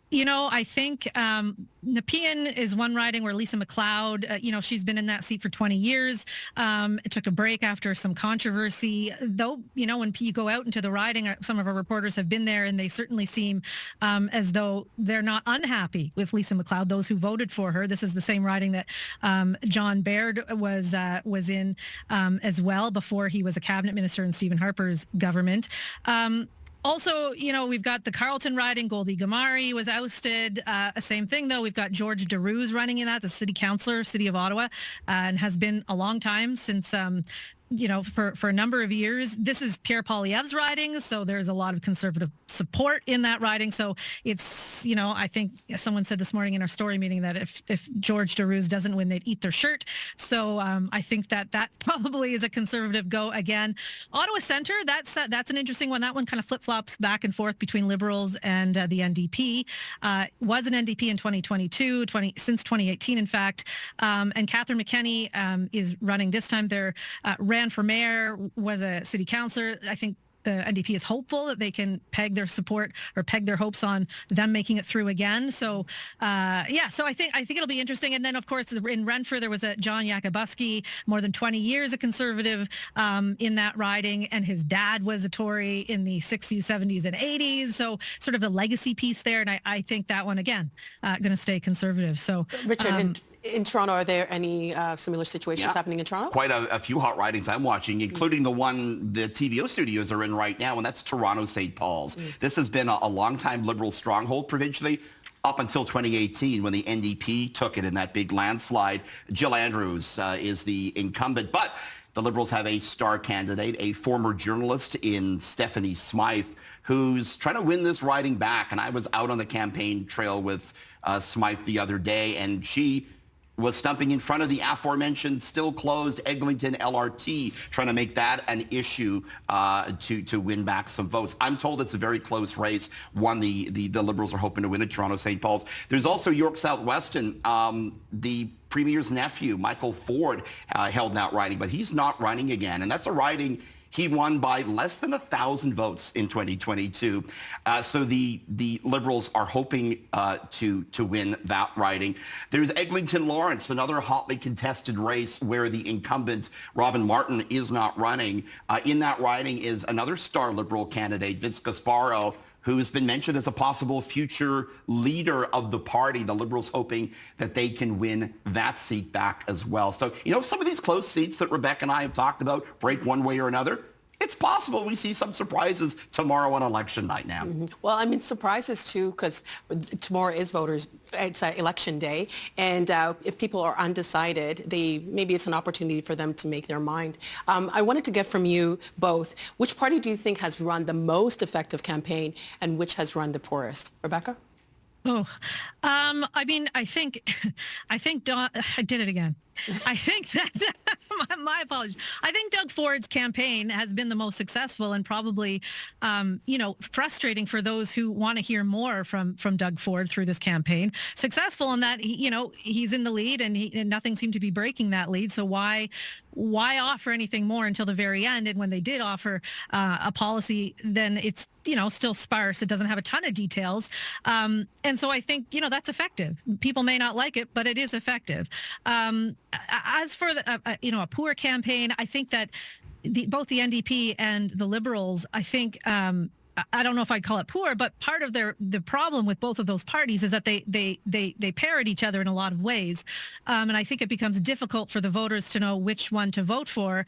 I think Nepean is one riding where Lisa MacLeod, she's been in that seat for 20 years. It took a break after some controversy. Though, when you go out into the riding, some of our reporters have been there and they certainly seem as though they're not unhappy with Lisa MacLeod, those who voted for her. This is the same riding that John Baird was in as well before he was a cabinet minister in Stephen Harper's government. Also, we've got the Carleton riding. Goldie Gamari was ousted. Same thing, though. We've got George Deroux running in that, the city councillor, City of Ottawa, and has been a long time since for a number of years. This is Pierre Poilievre's riding, so there's a lot of Conservative support in that riding. So it's, I think someone said this morning in our story meeting that if George Deroux doesn't win, they'd eat their shirt. So I think that probably is a Conservative go again. Ottawa Centre, that's an interesting one. That one kind of flip-flops back and forth between Liberals and the NDP. Was an NDP in 2022, since 2018, in fact. And Catherine McKenney is running this time. Ran for mayor, was a city councillor. I think the NDP is hopeful that they can peg their support or peg their hopes on them making it through again. So, so I think it'll be interesting. And then, of course, in Renfrew, there was a John Yakubuski, more than 20 years a Conservative in that riding, and his dad was a Tory in the 60s, 70s, and 80s. So sort of the legacy piece there. And I think that one, again, going to stay Conservative. So, Richard, in Toronto, are there any similar situations happening in Toronto? Quite a few hot ridings I'm watching, including the one the TVO studios are in right now, and that's Toronto St. Paul's. This has been a long-time Liberal stronghold provincially, up until 2018 when the NDP took it in that big landslide. Jill Andrews is the incumbent, but the Liberals have a star candidate, a former journalist in Stephanie Smythe, who's trying to win this riding back. And I was out on the campaign trail with Smythe the other day, and she was stumping in front of the aforementioned still closed Eglinton LRT, trying to make that an issue to win back some votes. I'm told it's a very close race, one the Liberals are hoping to win at Toronto St. Paul's. There's also York South-Weston. The Premier's nephew, Michael Ford, held that riding, but he's not running again. And that's a riding he won by less than 1,000 votes in 2022. So the Liberals are hoping to win that riding. There's Eglinton Lawrence, another hotly contested race where the incumbent Robin Martin is not running. In that riding is another star Liberal candidate, Vince Gasparo, who's been mentioned as a possible future leader of the party. The Liberals hoping that they can win that seat back as well. So, some of these close seats that Rebecca and I have talked about break one way or another. It's possible we see some surprises tomorrow on election night now. Mm-hmm. Well, surprises too, because tomorrow is it's election day. And if people are undecided, maybe it's an opportunity for them to make their mind. I wanted to get from you both, which party do you think has run the most effective campaign and which has run the poorest? Rebecca? I think Don, I did it again. I think that, my apologies. I think Doug Ford's campaign has been the most successful and probably, frustrating for those who want to hear more from Doug Ford through this campaign. Successful in that, he's in the lead and nothing seemed to be breaking that lead. So why offer anything more until the very end? And when they did offer a policy, then it's, still sparse. It doesn't have a ton of details. And so I think, that's effective. People may not like it, but it is effective. As for a poor campaign, I think that both the NDP and the Liberals, I think, I don't know if I'd call it poor, but part of the problem with both of those parties is that they parrot each other in a lot of ways. And I think it becomes difficult for the voters to know which one to vote for.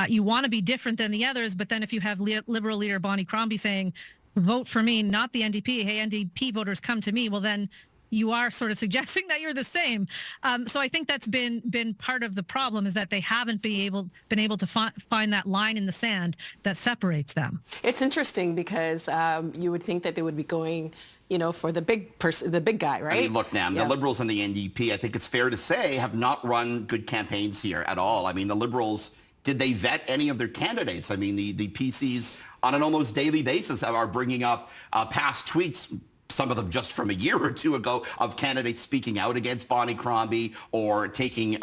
You want to be different than the others, but then if you have Liberal leader Bonnie Crombie saying, vote for me, not the NDP, hey, NDP voters come to me, well then you are sort of suggesting that you're the same. So I think that's been part of the problem, is that they haven't been able to find that line in the sand that separates them. It's interesting because you would think that they would be going for the big person, the big guy, right? I mean, look, Nam, the Liberals and the NDP, I think it's fair to say, have not run good campaigns here at all. I mean, the Liberals, did they vet any of their candidates? I mean, the PCs on an almost daily basis are bringing up past tweets, some of them just from a year or two ago, of candidates speaking out against Bonnie Crombie or taking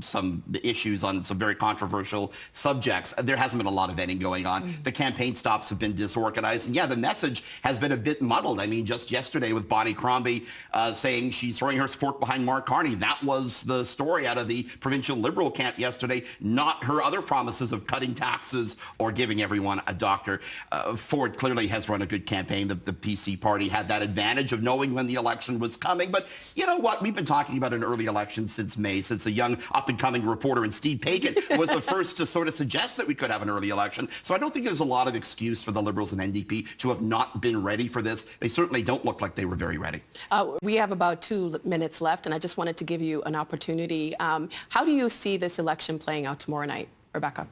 some issues on some very controversial subjects. There hasn't been a lot of vetting going on. The campaign stops have been disorganized. And the message has been a bit muddled. I mean, just yesterday with Bonnie Crombie saying she's throwing her support behind Mark Carney. That was the story out of the provincial Liberal camp yesterday, not her other promises of cutting taxes or giving everyone a doctor. Ford clearly has run a good campaign. The PC party had that advantage of knowing when the election was coming. But you know what? We've been talking about an early election since May, since a young up-and-coming reporter in Steve Paikin was the first to sort of suggest that we could have an early election. So I don't think there's a lot of excuse for the Liberals and NDP to have not been ready for this. They certainly don't look like they were very ready. We have about 2 minutes left, and I just wanted to give you an opportunity. How do you see this election playing out tomorrow night, Rebecca?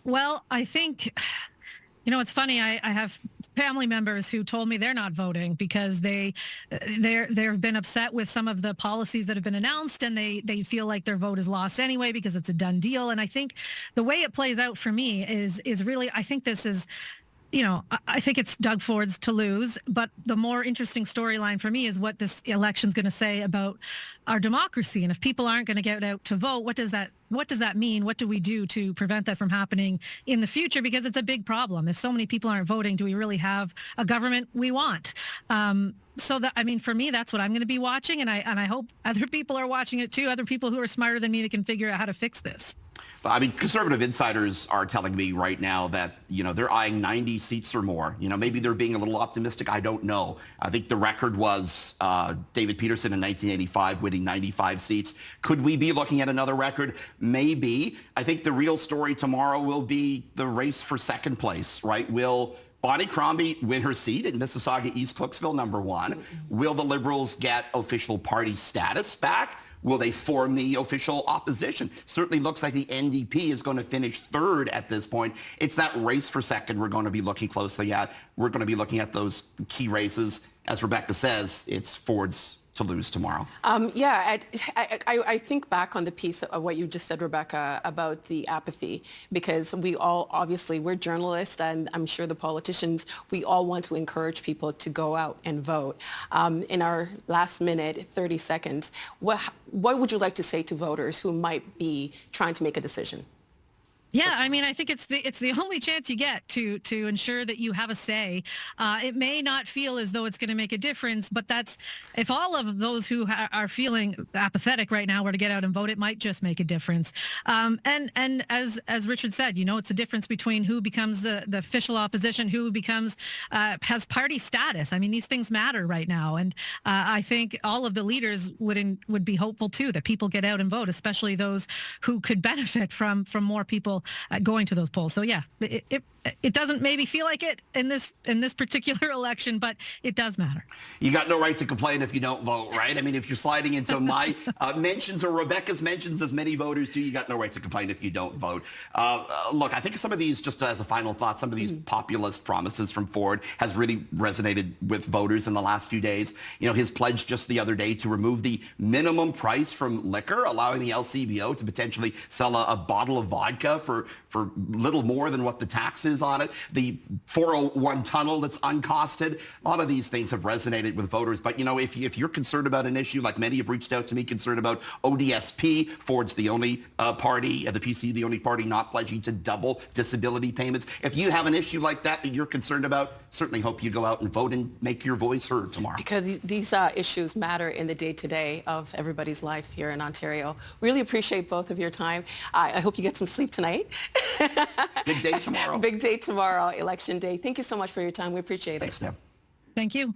Well, I think... it's funny. I have family members who told me they're not voting because they've been upset with some of the policies that have been announced, and they feel like their vote is lost anyway because it's a done deal. And I think the way it plays out for me is really, I think this is I think it's Doug Ford's to lose, but the more interesting storyline for me is what this election's going to say about our democracy. And if people aren't going to get out to vote, what does that mean? What do we do to prevent that from happening in the future? Because it's a big problem. If so many people aren't voting, do we really have a government we want? For me, that's what I'm going to be watching. And I hope other people are watching it too. Other people who are smarter than me that can figure out how to fix this. I mean, conservative insiders are telling me right now that, they're eyeing 90 seats or more. Maybe they're being a little optimistic. I don't know. I think the record was David Peterson in 1985 winning 95 seats. Could we be looking at another record? Maybe. I think the real story tomorrow will be the race for second place, right? Will Bonnie Crombie win her seat in Mississauga East Cooksville, number one? Will the Liberals get official party status back? Will they form the official opposition? Certainly looks like the NDP is going to finish third at this point. It's that race for second we're going to be looking closely at. We're going to be looking at those key races. As Rebecca says, it's Ford's to lose tomorrow. I think back on the piece of what you just said, Rebecca, about the apathy, because we're journalists, and I'm sure the politicians, we all want to encourage people to go out and vote. In our last minute, 30 seconds, what would you like to say to voters who might be trying to make a decision? Yeah, I think it's the only chance you get to ensure that you have a say. It may not feel as though it's going to make a difference, but if all of those who are feeling apathetic right now were to get out and vote, it might just make a difference. And as Richard said, it's a difference between who becomes the official opposition, who becomes has party status. These things matter right now, and I think all of the leaders would be hopeful too that people get out and vote, especially those who could benefit from more people going to those polls. So yeah, it doesn't maybe feel like it in this particular election, but it does matter. You got no right to complain if you don't vote, right? If you're sliding into my mentions or Rebecca's mentions, as many voters do, you got no right to complain if you don't vote. Look, I think some of these, just as a final thought, some of these populist promises from Ford has really resonated with voters in the last few days. His pledge just the other day to remove the minimum price from liquor, allowing the LCBO to potentially sell a bottle of vodka for little more than what the tax is on it. The 401 tunnel that's uncosted. A lot of these things have resonated with voters. But, if you're concerned about an issue, like many have reached out to me, concerned about ODSP, Ford's the only party, the PC, the only party not pledging to double disability payments. If you have an issue like that you're concerned about, certainly hope you go out and vote and make your voice heard tomorrow. Because these issues matter in the day-to-day of everybody's life here in Ontario. Really appreciate both of your time. I hope you get some sleep tonight. Big day tomorrow. Big day tomorrow, election day. Thank you so much for your time. We appreciate it. Thanks, Deb. Thank you.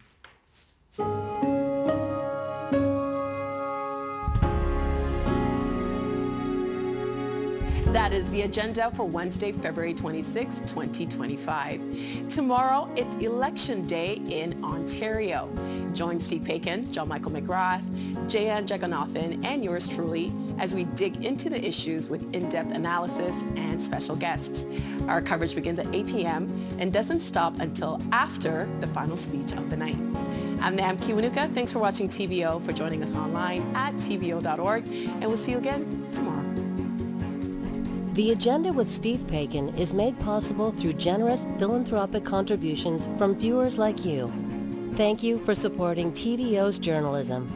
That is the agenda for Wednesday, February 26, 2025. Tomorrow, it's Election Day in Ontario. Join Steve Paikin, John Michael McGrath, Jayan Jagannathan, and yours truly as we dig into the issues with in-depth analysis and special guests. Our coverage begins at 8 p.m. and doesn't stop until after the final speech of the night. I'm Nam Kiwanuka. Thanks for watching TVO, for joining us online at tvo.org, and we'll see you again tomorrow. The Agenda with Steve Paikin is made possible through generous philanthropic contributions from viewers like you. Thank you for supporting TVO's journalism.